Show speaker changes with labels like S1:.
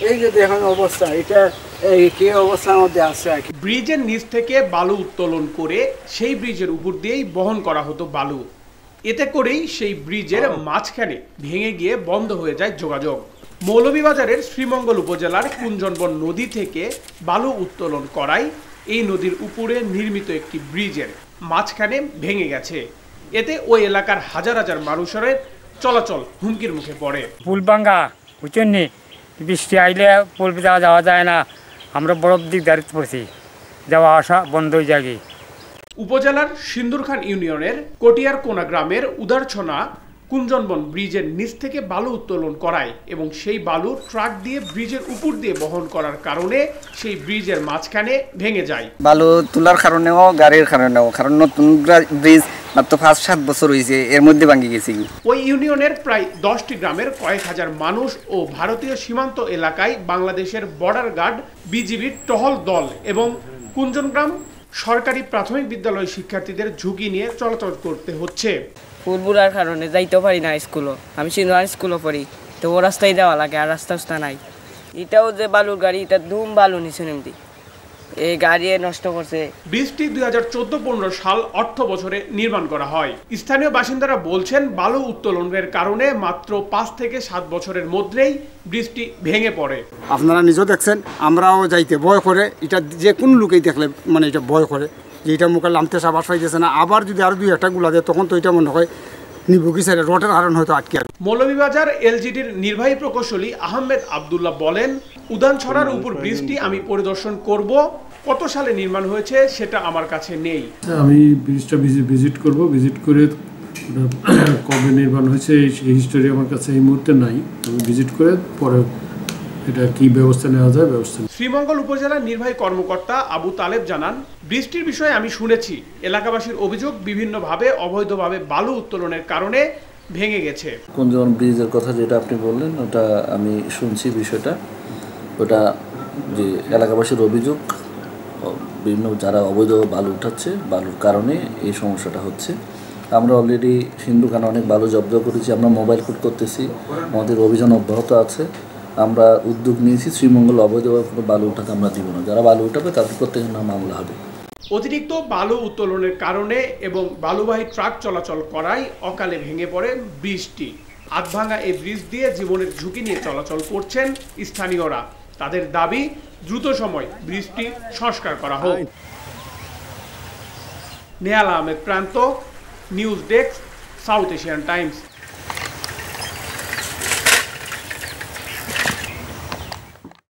S1: এই যে দেখুন অবস্থা, এটা কি অবস্থার মধ্যে আছে।
S2: ব্রিজের নিচ থেকে বালু উত্তোলন করে সেই ব্রিজের উপর দিয়েই বহন করা হতো বালু। এতে করেই সেই ব্রিজের মাঝখানে ভেঙে গিয়ে বন্ধ হয়ে যায় যোগাযোগ। মৌলভীবাজারের শ্রীমঙ্গল উপজেলার কুঞ্জনবন নদী থেকে বালু উত্তোলন করায় এই নদীর উপরে নির্মিত একটি ব্রিজের মাঝখানে ভেঙে গেছে। এতে ওই এলাকার হাজার হাজার মানুষের চলাচল হুমকির মুখে পড়ে।
S3: পুল ভাঙ্গা বুঝছেন নি, বৃষ্টি আইলে পুল যাওয়া যায় না, আমরা বরফ দিক দাঁড়িয়ে পড়ছি, যাওয়া আসা বন্ধ হয়ে যায়।
S2: উপজেলার সিন্দুরখান ইউনিয়নের কটিয়ার কোনা গ্রামের উদারছনা কুঞ্জনবন ব্রিজের নিচ থেকে বালু উত্তোলন করায় এবং সেই বালু ট্রাক দিয়ে ব্রিজের উপর দিয়ে বহন করার কারণে সেই ব্রিজের মাঝখানে ভেঙে যায়।
S4: বালু তোলার কারণেও গাড়ির কারণেও, কারণ নতুন ব্রিজ মাত্র 5-7 বছর হয়েছে, এর মধ্যে ভাঙে গেছে।
S2: ওই ইউনিয়নের প্রায় 10টি গ্রামের কয়েক হাজার মানুষ ও ভারতীয় সীমান্ত এলাকায় বাংলাদেশের বর্ডার গার্ড, বিজিবির টহল দল এবং কুঞ্জনগ্রাম সরকারি প্রাথমিক বিদ্যালয় শিক্ষার্থীদের ঝুঁকি নিয়ে চলাচল করতে হচ্ছে।
S5: ফুলবুড়ার কারণে যাইতে পারি না স্কুলও, আমি সিনিয়র স্কুলও পড়ি, তো ও রাস্তায় যাওয়া লাগে, আর রাস্তা নাই। এটাও যে বালুর গাড়ি, এটা ধুম বালু নিচে নেমতি, এই গাড়ি নষ্ট করছে।
S2: ব্রিজটি 2014-15 সাল অর্থ বছরে নির্মাণ করা হয়। স্থানীয় বাসিন্দারা বলছেন বালু উত্তোলনের কারণে মাত্র 5 থেকে 7 বছরের মধ্যেই ব্রিজটি ভেঙে পড়ে।
S1: আপনারা নিজেও দেখছেন, আমরাও যাইতে ভয় করে, এটা যে কোন লোকেই দেখলে মানে এটা ভয় করে যে এটা মুখে নামতে সাবাস পাইতেছে না, আবার যদি আরো 2-1টা গুলা দেয় তখন তো এটা মনে হয় নিবুকি সাইডে রোডের কারণ হয়তো আটকে।
S2: মৌলভীবাজার এলজিডির নির্বাহী প্রকৌশলী আহমেদ আবদুল্লাহ বলেন, উদানছড়ার উপর ব্রিজটি আমি পরিদর্শন করব, কত সালে নির্মাণ হয়েছে সেটা আমার কাছে নেই।
S6: আমি ব্রিজটা ভিজিট করব, ভিজিট করে কবে নির্মাণ হয়েছে এই হিস্টোরি আমার কাছে এই মুহূর্তে নাই। আমি ভিজিট করে পরে এটা কি ব্যবস্থা নেওয়া যায় ব্যবস্থা।
S2: শ্রীমঙ্গল উপজেলার নির্বাহী কর্মকর্তা আবু তালেব জানান, বৃষ্টির বিষয়ে আমি শুনেছি, এলাকাবাসীর অভিযোগ বিভিন্নভাবে অবৈধভাবে বালু উত্তোলনের কারণে ভেঙে গেছে।
S7: কুঞ্জবন ব্রিজের কথা যেটা আপনি বললেন ওটা আমি শুনছি বিষয়টা, ওটা যে এলাকাবাসীর অভিযোগ বিভিন্ন যারা অবৈধ বালু উঠাচ্ছে, বালুর কারণে এই সমস্যাটা হচ্ছে। আমরা অলরেডি সিন্ধুখানে অনেক বালু জব্দ করেছি, আমরা মোবাইল কোর্ট করতেছি, আমাদের অভিযান অব্যাহত আছে। আমরা উদ্যোগ নিয়েছি শ্রীমঙ্গল অবৈধভাবে কোনো বালু উঠাতে আমরা দিব না, যারা বালু উঠাবে তাদের প্রত্যেকের নাম মামলা হবে।
S2: অতিরিক্ত বালু উত্তোলনের কারণে এবং বালুবাহী ট্রাক চলাচল করায় অকালে ভেঙে পড়ে ব্রিজটি। আধভাঙা এই ব্রিজ দিয়ে জীবনের ঝুঁকি নিয়ে চলাচল করছেন স্থানীয়রা। তাদের দাবি, দ্রুত সময় ব্রিজটি সংস্কার করা হোক। নেহাল আহমেদ প্রান্ত, news desk, south Asian Times.